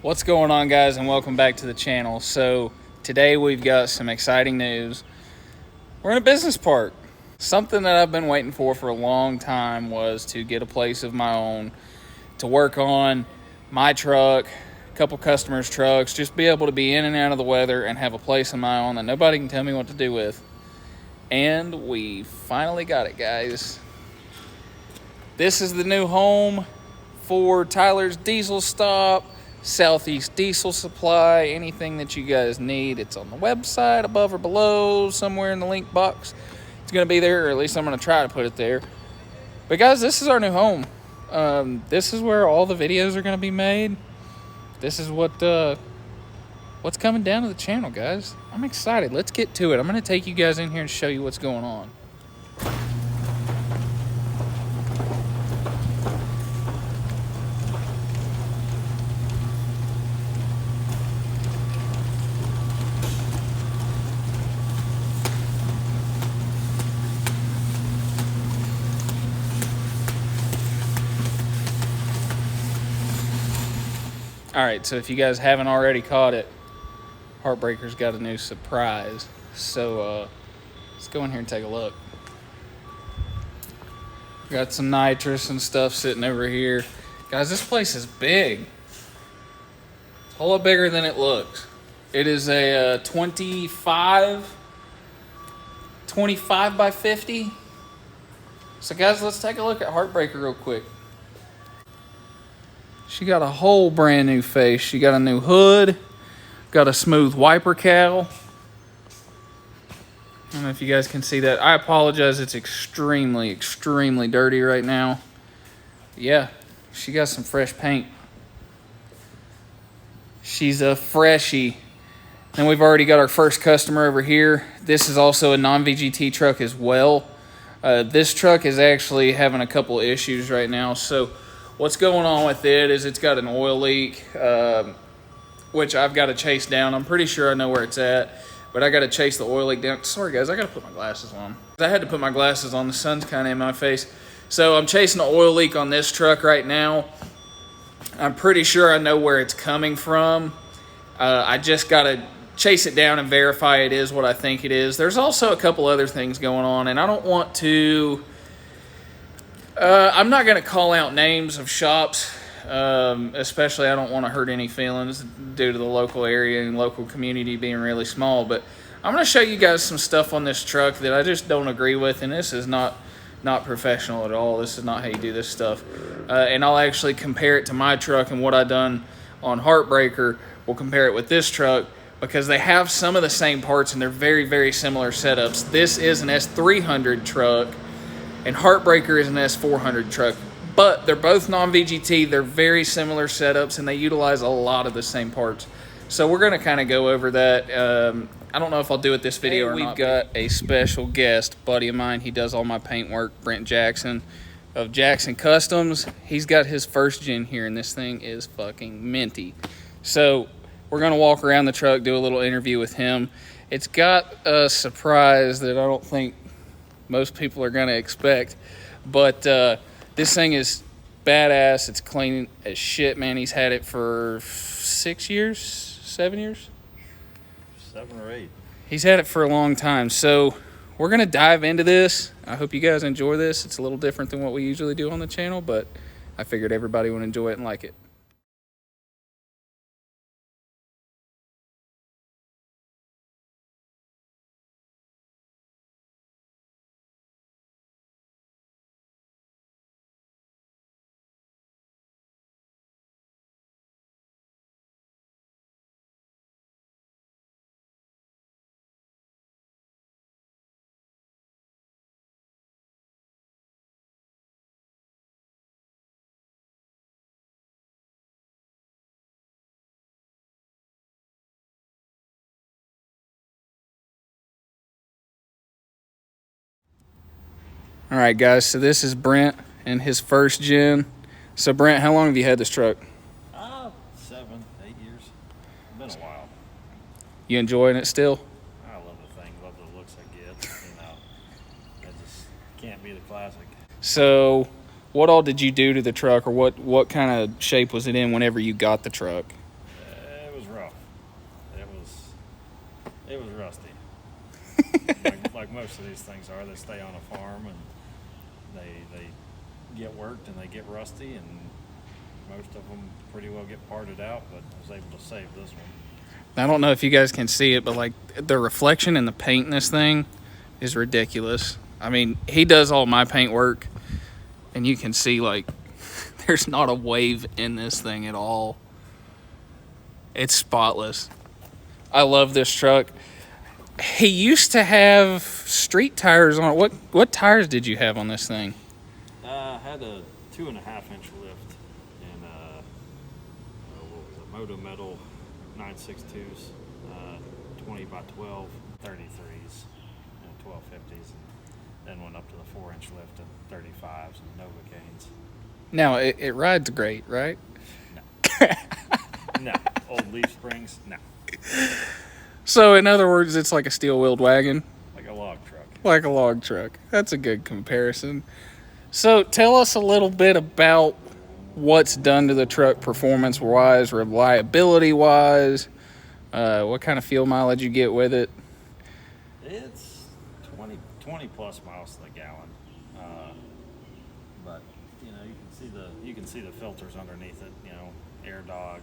What's going on, guys, and welcome back to the channel. So today we've got some exciting news. We're in a business park. Something that I've been waiting for a long time was to get a place of my own to work on my truck, a couple customers' trucks, just be able to be in and out of the weather and have a place of my own that nobody can tell me what to do with. And we finally got it, guys. This is the new home for Tyler's Diesel Stop, Southeast Diesel Supply. Anything that you guys need, it's on the website above or below, somewhere in the link box. It's going to be there, or at least I'm going to try to put it there. But guys, this is our new home. This is where all the videos are going to be made. This is what's coming down to the channel, guys. I'm excited. Let's get to it. I'm going to take you guys in here and show you what's going on. All right, so if you guys haven't already caught it, Heartbreaker's got a new surprise. So let's go in here and take a look. Got some nitrous and stuff sitting over here. Guys, this place is big. It's a whole lot bigger than it looks. It is a 25 by 50. So guys, let's take a look at Heartbreaker real quick. She got a whole brand new face. She got a new hood, got a smooth wiper cowl. I don't know if you guys can see that. I apologize, it's extremely dirty right now. Yeah, she got some fresh paint. She's a freshie. And we've already got our first customer over here. This is also a non-VGT truck as well. This truck is actually having a couple issues right now. So what's going on with it is it's got an oil leak, which I've got to chase down. I'm pretty sure I know where it's at, but I got to chase the oil leak down. Sorry, guys, I got to put my glasses on. I had to put my glasses on. The sun's kind of in my face. So I'm chasing the oil leak on this truck right now. I'm pretty sure I know where it's coming from. I just got to chase it down and verify it is what I think it is. There's also a couple other things going on, and I don't want to... I'm not going to call out names of shops, especially I don't want to hurt any feelings due to the local area and local community being really small. But I'm going to show you guys some stuff on this truck that I just don't agree with, and this is not professional at all. This is not how you do this stuff. And I'll actually compare it to my truck, and what I done on Heartbreaker, we'll compare it with this truck because they have some of the same parts and they're very similar setups. This is an S300 truck. And Heartbreaker is an S400 truck, but they're both non-VGT. They're very similar setups, and they utilize a lot of the same parts. So we're going to kind of go over that. I don't know if I'll do it this video or not. We've got a special guest, buddy of mine. He does all my paint work, Brent Jackson of Jackson Customs. He's got his first gen here, and this thing is fucking minty. So we're going to walk around the truck, do a little interview with him. It's got a surprise that I don't think most people are going to expect, but this thing is badass. It's clean as shit, man. He's had it for 7 years. 7 or 8. He's had it for a long time. So we're going to dive into this. I hope you guys enjoy this. It's a little different than what we usually do on the channel, but I figured everybody would enjoy it and like it. All right, guys, so this is Brent and his first gen. So, Brent, how long have you had this truck? 7, 8 years. It's been a while. You enjoying it still? I love the thing, love the looks I get. I just can't be the classic. So, what all did you do to the truck, or what kind of shape was it in whenever you got the truck? like most of these things are. They stay on a farm and they get worked and they get rusty, and most of them pretty well get parted out, but I was able to save this one. I don't know if you guys can see it, but like the reflection in the paint in this thing is ridiculous. I mean, he does all my paint work, and you can see like there's not a wave in this thing at all. It's spotless. I love this truck. He used to have street tires on it. What tires did you have on this thing? I had a 2.5-inch lift and what was it? Moto Metal 962s, 20 by 12, 33s, and 1250s, and then went up to the 4-inch lift and 35s and Novocaines. Now it rides great, right? No. No. Old leaf springs? No. So in other words, it's like a steel-wheeled wagon. Like a log truck. Like a log truck. That's a good comparison. So tell us a little bit about what's done to the truck performance-wise, reliability-wise. What kind of fuel mileage you get with it? It's 20 plus miles to the gallon. But you can see the filters underneath it. You know, air dog,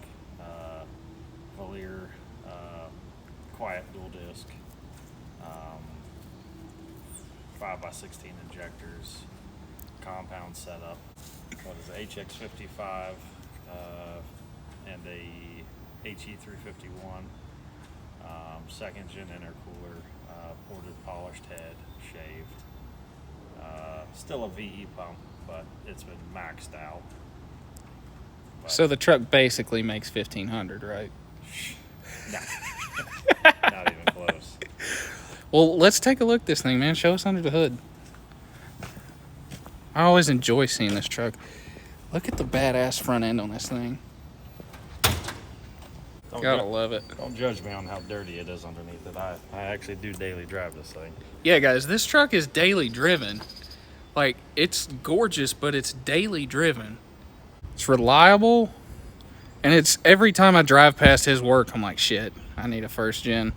Valier, quiet dual disc, 5x16 injectors, compound setup. What is it? HX55 and a HE351. Second gen intercooler, ported polished head, shaved. Still a VE pump, but it's been maxed out. But So the truck basically makes 1,500, right? no, not even close. Well, let's take a look at this thing, man. Show us under the hood. I always enjoy seeing this truck. Look at the badass front end on this thing. Gotta love it. Don't judge me on how dirty it is underneath it. I actually do daily drive this thing. Yeah, guys, this truck is daily driven. Like, it's gorgeous, but it's daily driven. It's reliable, and it's every time I drive past his work, I'm like, shit, I need a first gen.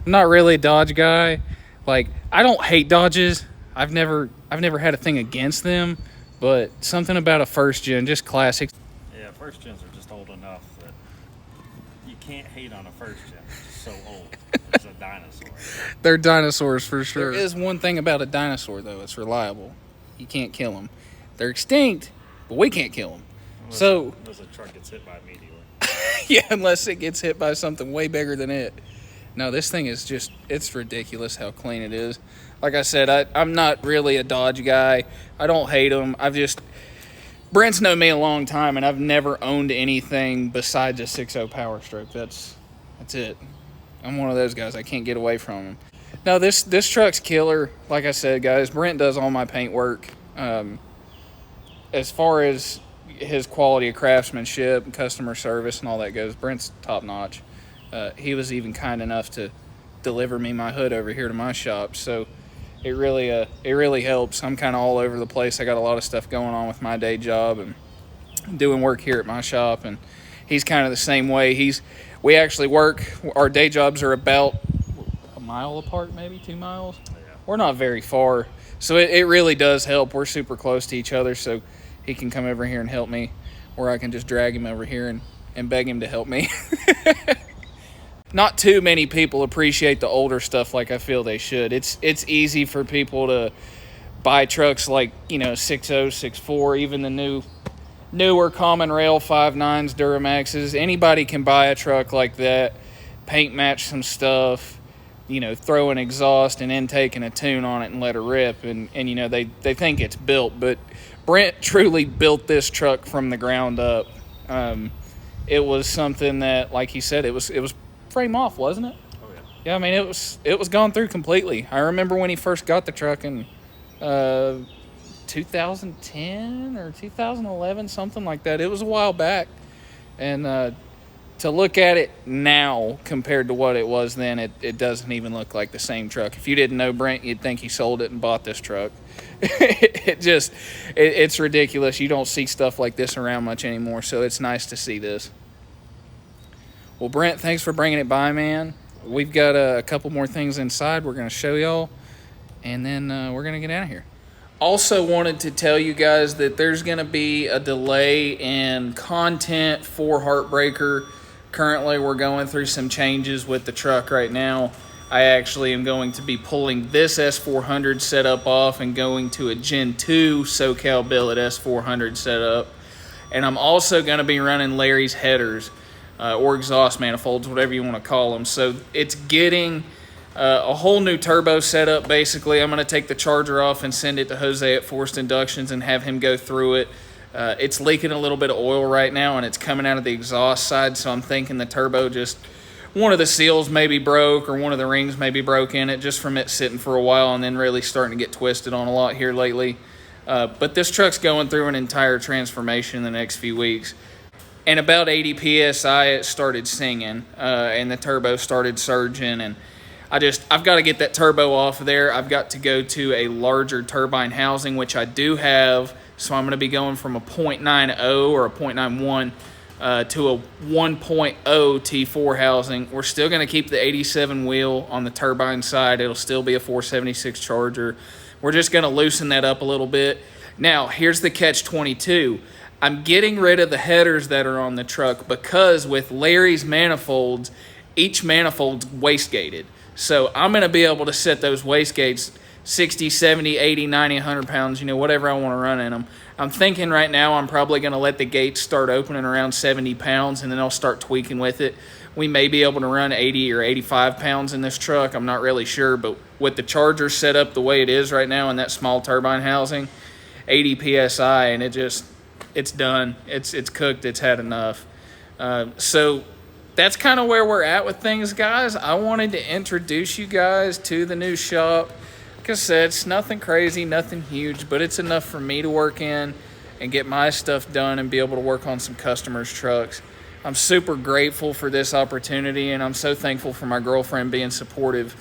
I'm not really a Dodge guy. Like, I don't hate Dodges. I've never had a thing against them, but something about a first gen, just classic. Yeah, first gens are just old enough that you can't hate on a first gen. It's just so old. It's a dinosaur. They're dinosaurs for sure. There is one thing about a dinosaur, though. It's reliable. You can't kill them. They're extinct, but we can't kill them. Unless a truck gets hit by a meteor. Yeah, unless it gets hit by something way bigger than it. No, this thing is just, it's ridiculous how clean it is. Like I said, I'm not really a Dodge guy. I don't hate them. Brent's known me a long time, and I've never owned anything besides a 6.0 Powerstroke. That's it. I'm one of those guys. I can't get away from them. No, this truck's killer. Like I said, guys, Brent does all my paint work. As far as his quality of craftsmanship and customer service and all that goes, Brent's top notch. He was even kind enough to deliver me my hood over here to my shop, so it really helps. I'm kind of all over the place. I got a lot of stuff going on with my day job and doing work here at my shop, and he's kind of the same way. We actually work. Our day jobs are about a mile apart, maybe 2 miles. Yeah. We're not very far, so it really does help. We're super close to each other, so he can come over here and help me, or I can just drag him over here and beg him to help me. Not too many people appreciate the older stuff like I feel they should. It's easy for people to buy trucks like, 6.0, 6.4, even the newer Common Rail 5.9s, Duramaxes. Anybody can buy a truck like that, paint match some stuff, throw an exhaust and intake and a tune on it and let it rip. And they think it's built, but Brent truly built this truck from the ground up. It was something that, like he said, it was frame off, wasn't it? Oh yeah. Yeah, I mean, it was gone through completely. I remember when he first got the truck in 2010 or 2011, something like that. It was a while back, and to look at it now compared to what it was then, it doesn't even look like the same truck. If you didn't know Brent, you'd think he sold it and bought this truck. It's ridiculous. You don't see stuff like this around much anymore, so it's nice to see this. Well, Brent, thanks for bringing it by, man. we've got a couple more things inside we're going to show y'all, and then we're going to get out of here. Also wanted to tell you guys that there's going to be a delay in content for Heartbreaker. Currently, we're going through some changes with the truck right now. I actually am going to be pulling this S400 setup off and going to a Gen 2 SoCal Billet S400 setup. And I'm also going to be running Larry's headers or exhaust manifolds, whatever you want to call them. So it's getting a whole new turbo setup. Basically, I'm going to take the charger off and send it to Jose at Forced Inductions and have him go through it. It's leaking a little bit of oil right now, and it's coming out of the exhaust side, so I'm thinking the turbo just, one of the seals maybe broke or one of the rings maybe broke in it just from it sitting for a while and then really starting to get twisted on a lot here lately. But this truck's going through an entire transformation in the next few weeks. And about 80 PSI, it started singing, and the turbo started surging, and I've got to get that turbo off of there. I've got to go to a larger turbine housing, which I do have. So I'm going to be going from a 0.90 or a 0.91 to a 1.0 T4 housing. We're still going to keep the 87 wheel on the turbine side. It'll still be a 476 Charger. We're just going to loosen that up a little bit. Now, here's the catch-22. I'm getting rid of the headers that are on the truck because with Larry's manifolds, each manifold's wastegated. So I'm going to be able to set those wastegates 60, 70, 80, 90, 100 pounds, whatever I want to run in them. I'm thinking right now I'm probably going to let the gates start opening around 70 pounds, and then I'll start tweaking with it. We may be able to run 80 or 85 pounds in this truck. I'm not really sure, but with the Charger set up the way it is right now in that small turbine housing, 80 PSI, and it's done. It's cooked. It's had enough. So that's kind of where we're at with things, guys. I wanted to introduce you guys to the new shop. Like I said, it's nothing crazy, nothing huge, but it's enough for me to work in and get my stuff done and be able to work on some customers' trucks. I'm super grateful for this opportunity, and I'm so thankful for my girlfriend being supportive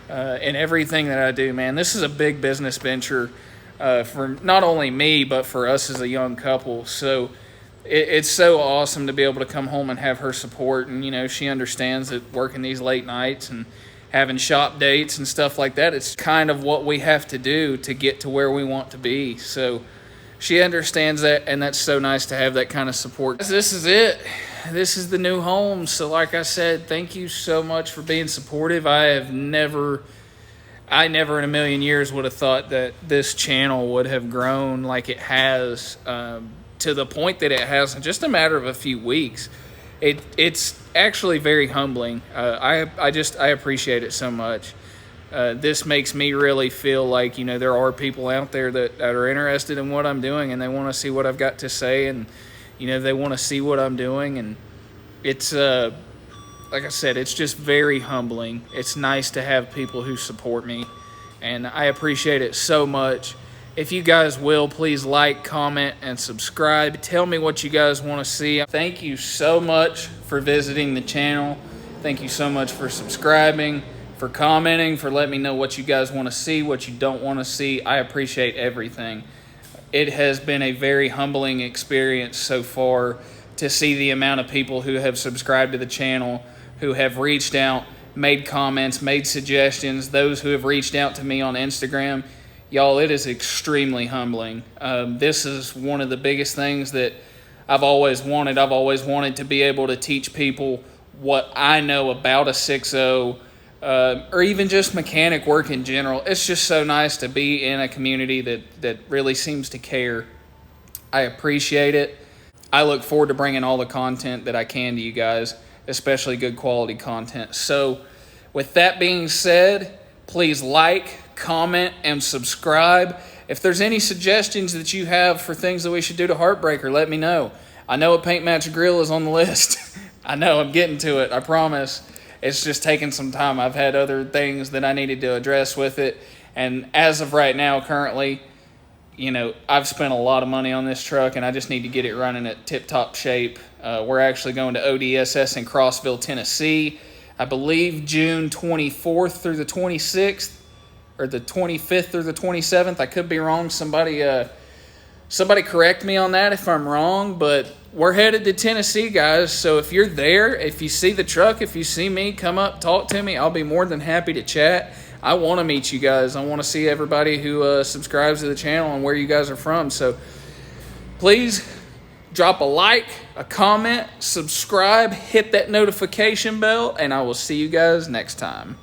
in everything that I do, man. This is a big business venture for not only me, but for us as a young couple. So it's so awesome to be able to come home and have her support. And, she understands that working these late nights and having shop dates and stuff like that, it's kind of what we have to do to get to where we want to be. So she understands that, and that's so nice to have that kind of support. This is it. This is the new home. So like I said, thank you so much for being supportive. I never in a million years would have thought that this channel would have grown like it has, to the point that it has in just a matter of a few weeks. It's actually very humbling. I appreciate it so much. This makes me really feel like, there are people out there that are interested in what I'm doing, and they want to see what I've got to say, and, they want to see what I'm doing. And it's, like I said, it's just very humbling. It's nice to have people who support me, and I appreciate it so much. If you guys will, please like, comment, and subscribe. Tell me what you guys want to see. Thank you so much for visiting the channel. Thank you so much for subscribing, for commenting, for letting me know what you guys want to see, what you don't want to see. I appreciate everything. It has been a very humbling experience so far to see the amount of people who have subscribed to the channel, who have reached out, made comments, made suggestions, those who have reached out to me on Instagram. Y'all, it is extremely humbling. This is one of the biggest things that I've always wanted. I've always wanted to be able to teach people what I know about a 6.0, or even just mechanic work in general. It's just so nice to be in a community that really seems to care. I appreciate it. I look forward to bringing all the content that I can to you guys, especially good quality content. So with that being said, please like, comment, and subscribe. If there's any suggestions that you have for things that we should do to Heartbreaker, let me know. I know a paint match grill is on the list. I know, I'm getting to it, I promise. It's just taking some time. I've had other things that I needed to address with it. And as of right now, currently, I've spent a lot of money on this truck, and I just need to get it running at tip-top shape. We're actually going to ODSS in Crossville, Tennessee. I believe June 24th through the 26th, or the 25th through the 27th. I could be wrong. Somebody Somebody correct me on that if I'm wrong, but we're headed to Tennessee, guys. So if you're there, if you see the truck, if you see me, come up, talk to me. I'll be more than happy to chat. I want to meet you guys. I want to see everybody who subscribes to the channel and where you guys are from. So please drop a like, a comment, subscribe, hit that notification bell, and I will see you guys next time.